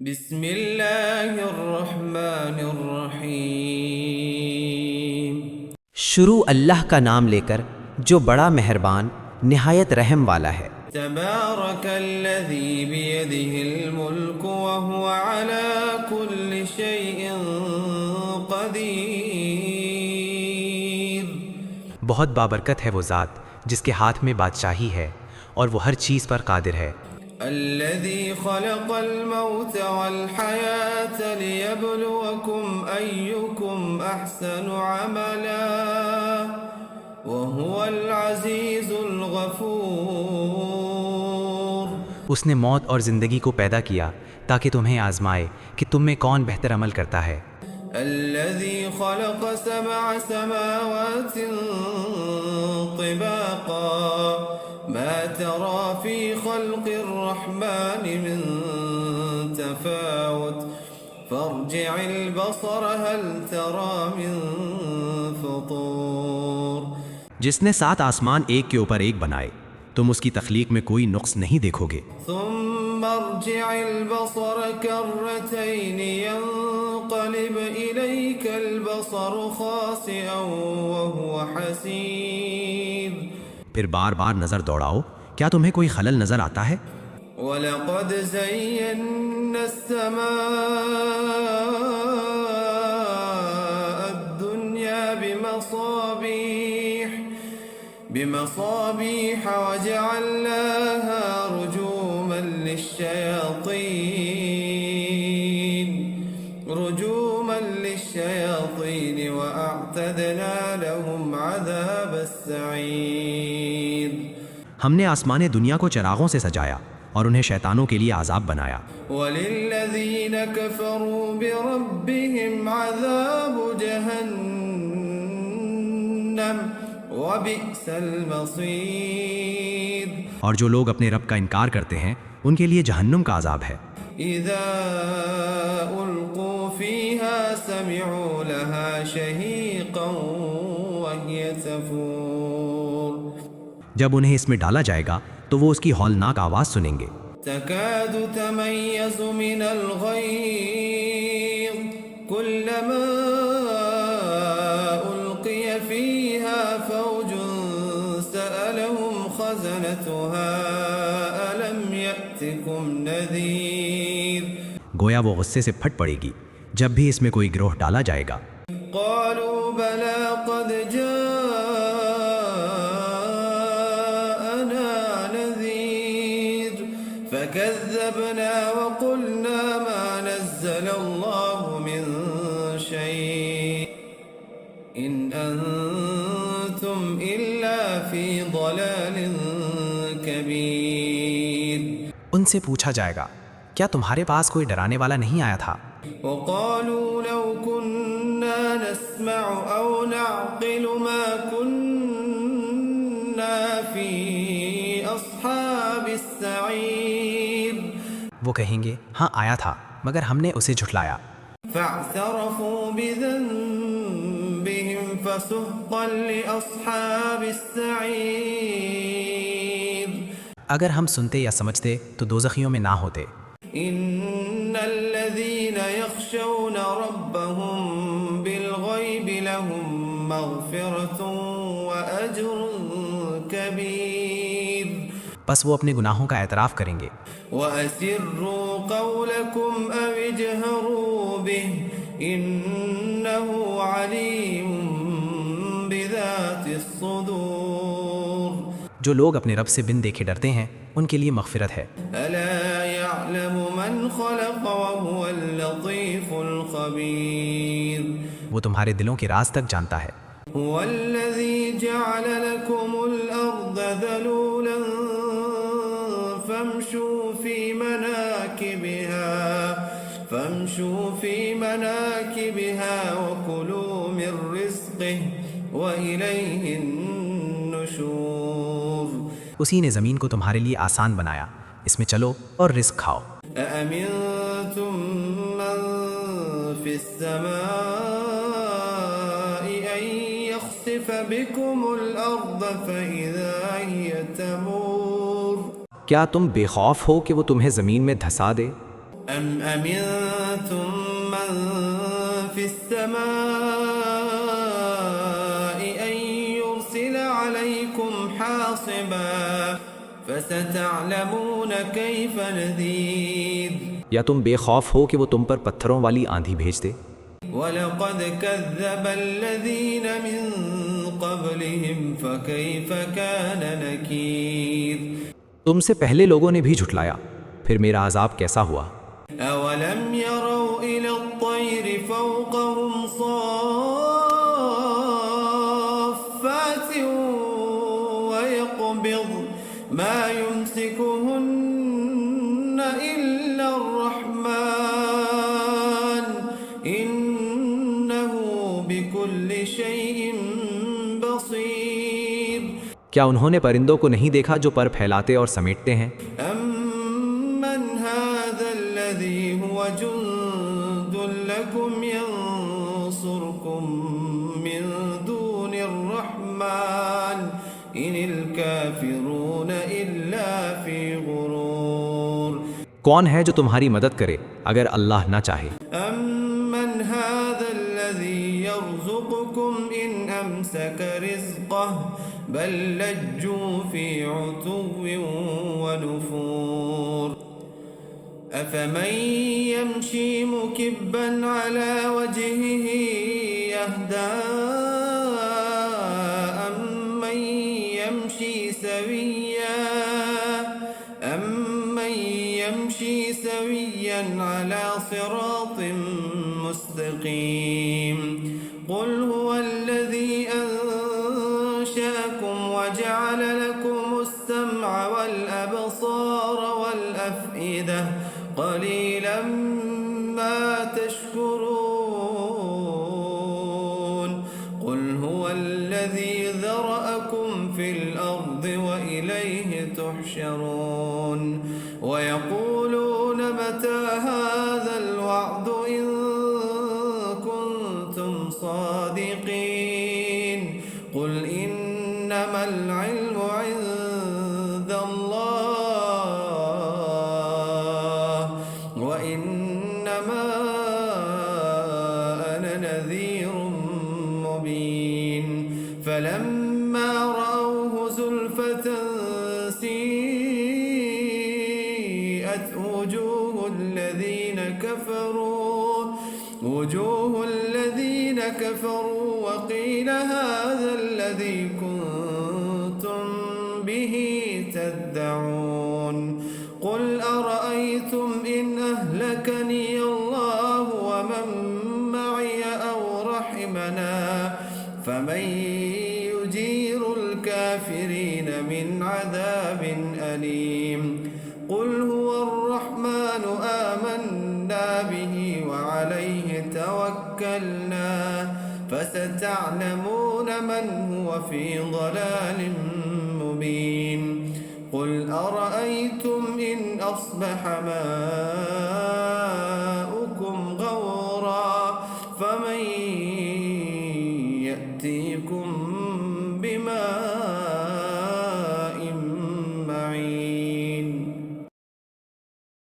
بسم اللہ الرحمن الرحیم۔ شروع اللہ کا نام لے کر جو بڑا مہربان نہایت رحم والا ہے۔ تبارک الذی بیدہ الملک وہو علی کل شیء قدیر۔ بہت بابرکت ہے وہ ذات جس کے ہاتھ میں بادشاہی ہے اور وہ ہر چیز پر قادر ہے۔ الذي خلق الموت والحياة ليبلوكم أيكم أحسن عملا وهو العزيز الغفور۔ اس نے موت اور زندگی کو پیدا کیا تاکہ تمہیں آزمائے کہ تم میں کون بہتر عمل کرتا ہے۔ الذي خلق سبع سماوات طباقا ما ترى في خلق الرحمن من تفاوت فارجع البصر هل ترى من فطور۔ جس نے 7 آسمان ایک کے اوپر ایک بنائے تم اس کی تخلیق میں کوئی نقص نہیں دیکھو گے۔ ثم ارجع البصر كرتين ينقلب إليك البصر خاسئا وهو حسير۔ پھر بار بار نظر دوڑاؤ، کیا تمہیں کوئی خلل نظر آتا ہے؟ وَلَقَدْ زَيَّنَّا السَّمَاءَ الدُّنْيَا بِمَصَابِيحَ وَجَعَلْنَاهَا رُجُومًا لِلشَّيَاطِينِ وَأَعْتَدْنَا لَهُمْ عَذَابَ السَّعِيرِ۔ ہم نے آسمان دنیا کو چراغوں سے سجایا اور انہیں شیطانوں کے لیے عذاب بنایا۔ وَلِلَّذِينَ كَفَرُوا بِرَبِّهِمْ عَذَابُ جَهَنَّمَ وَبِئْسَ الْمَصِيرُ۔ اور جو لوگ اپنے رب کا انکار کرتے ہیں ان کے لیے جہنم کا عذاب ہے۔ اِذَا أُلْقُوا فِيهَا سَمِعُوا لَهَا شَهِيقًا وَهِيَ تَفُورُ۔ جب انہیں اس میں ڈالا جائے گا تو وہ اس کی ہولناک آواز سنیں گے۔ تَكَادُ تَمَيَّزُ مِنَ الْغَيْظِ كُلَّمَا أُلْقِيَ فِيهَا فَوْجٌ سَأَلَهُمْ خَزَنَتُهَا أَلَمْ يَأْتِكُمْ نَذِيرٌ۔ گویا وہ غصے سے پھٹ پڑے گی جب بھی اس میں کوئی گروہ ڈالا جائے گا۔ قَالُوا بَلَىٰ قَدْ جَاءَنَا نَذِيرٌ فَكَذَّبْنَا وَقُلْنَا مَا نَزَّلَ اللَّهُ مِن شَيْءٍ إِنْ أَنتُمْ إِلَّا فِي ضَلَالٍ كَبِيرٍ۔ ان سے پوچھا جائے گا کیا تمہارے پاس کوئی ڈرانے والا نہیں آیا تھا؟ وَقَالُوا لَوْ كُنَّا نَسْمَعُ أَوْ نَعْقِلُ مَا كُنَّا فِي أَصْحَابِ السَّعِيرِ۔ وہ کہیں گے ہاں آیا تھا مگر ہم نے اسے جھٹلایا۔ فَاعْتَرَفُوا بِذَنبِهِمْ فَسُحْقًا لِأَصْحَابِ السَّعِيرِ۔ اگر ہم سنتے یا سمجھتے تو دوزخیوں میں نہ ہوتے۔ إِنَّ الَّذِينَ يَخْشَوْنَ رَبَّهُم بِالْغَيْبِ لَهُم مَّغْفِرَةٌ وَأَجْرٌ كَبِيرٌ۔ بس وہ اپنے گناہوں کا اعتراف کریں گے۔ وَأَسِرُّوا قَوْلَكُمْ أَوِ اجْهَرُوا بِهِ إِنَّهُ عَلِيمٌ بِذَاتِ الصُّدُورِ۔ جو لوگ اپنے رب سے بن دیکھے ڈرتے ہیں ان کے لیے مغفرت ہے۔ أَلَا يَعْلَمُ مَنْ خَلَقَ وَهُوَ اللَّطِيفُ الْخَبِيرُ۔ وہ تمہارے دلوں کے راز تک جانتا ہے۔ هُوَ الَّذِي جَعَلَ لَكُمُ الْأَرْضَ ذَلُولًا فَامْشُوا فِي مَنَاكِبِهَا وَكُلُوا مِن رِّزْقِهِ وَإِلَيْهِ النُّشُورُ۔ اسی نے زمین کو تمہارے لیے آسان بنایا، اس میں چلو اور رزق کھاؤ۔ أَأَمِنتُم مَّن فِي السَّمَاءِ أَن يَخْسِفَ بِكُمُ الْأَرْضَ فَإِذَا هِيَ تَمُورُ۔ کیا تم بے خوف ہو کہ وہ تمہیں زمین میں دھسا دے؟ أم أمنتم من في السماء أن يرسل عليكم حاصبا فستعلمون كيف نذير یا تم بے خوف ہو کہ وہ تم پر پتھروں والی آندھی بھیج دے؟ وَلَقَدْ كَذَّبَ الَّذِينَ مِن قَبْلِهِمْ فَكَيْفَ كَانَ نَكِيرِ تم سے پہلے لوگوں نے بھی جھٹلایا، پھر میرا عذاب کیسا ہوا؟ أَوَلَمْ يَرَوْا إِلَى الطَّيْرِ فَوْقَهُمْ صَافَّاتٍ وَيَقْبِضْنَ مَا يُمْسِكُهُنَّ إِلَّا الرَّحْمَنُ إِنَّهُ بِكُلِّ شَيْءٍ بَصِيرٌ کیا انہوں نے پرندوں کو نہیں دیکھا جو پر پھیلاتے اور سمیٹتے ہیں؟ أَمَّنْ هَذَا الَّذِي هُوَ جُنْدٌ لَكُمْ يَنْصُرُكُمْ مِنْ دُونِ الرَّحْمَنِ إِنِ الْكَافِرُونَ إِلَّا فِي غُرُورٍ کون ہے جو تمہاری مدد کرے اگر اللہ نہ چاہے؟ أَمَّنْ هَذَا الَّذِي يَرْزُقُكُمْ إِنْ أَمْسَكَ رِزْقَهُ بَلْ لَجُّوا فِي عُتُوٍّ وَنُفُورٍ أَفَمَنْ يَمْشِي مُكِبًّا عَلَى وَجْهِهِ أَهْدَىٰ أَمَّنْ يَمْشِي سَوِيًّا عَلَى صِرَاطٍ مُسْتَقِيمٍ قُلْ هُوَ الَّذِي أَنشَأَكُمْ وَجَعَلَ لَكُمُ السَّمْعَ وَالْأَبْصَارَ وَالْأَفْئِدَةَ قَلِيلًا مَا تَشْكُرُونَ قُلْ هُوَ الَّذِي ذَرَأَكُمْ فِي الْأَرْضِ وَإِلَيْهِ تُحْشَرُونَ وَيَقُولُونَ مَتَى هَذَا الْوَعْدُ إِن كُنتُمْ صَادِقِينَ قُلْ إِنَّمَا الْعِلْمُ عِندَ اللَّهِ وَإِنَّمَا أَنَا نَذِيرٌ مُبِينٌ فَلَمَّا رَأَوْهُ زُلْفَةً سِيئَتْ وُجُوهُ الَّذِينَ كَفَرُوا وَقِيلَ هَذَا الَّذِي كُنتُمْ بِهِ تَدَّعُونَ قُلْ أَرَأَيْتُمْ إِنْ أَهْلَكَنِيَ اللَّهُ وَمَن مَّعِيَ أَوْ رَحِمَنَا فَمَن يُجِيرُ الْكَافِرِينَ مِنْ عَذَابٍ أَلِيمٍ قُلْ هُوَ الرَّحْمَنُ آمَنَّا بِهِ وَعَلَيْهِ تَوَكَّلْنَا فَسَتَعْلَمُونَ مَنْ هُوَ فِي ضَلَالٍ مُبِينٍ قُلْ أَرَأَيْتُمْ إِنْ أَصْبَحَ مَاؤُكُمْ غَوْرًا فَمَن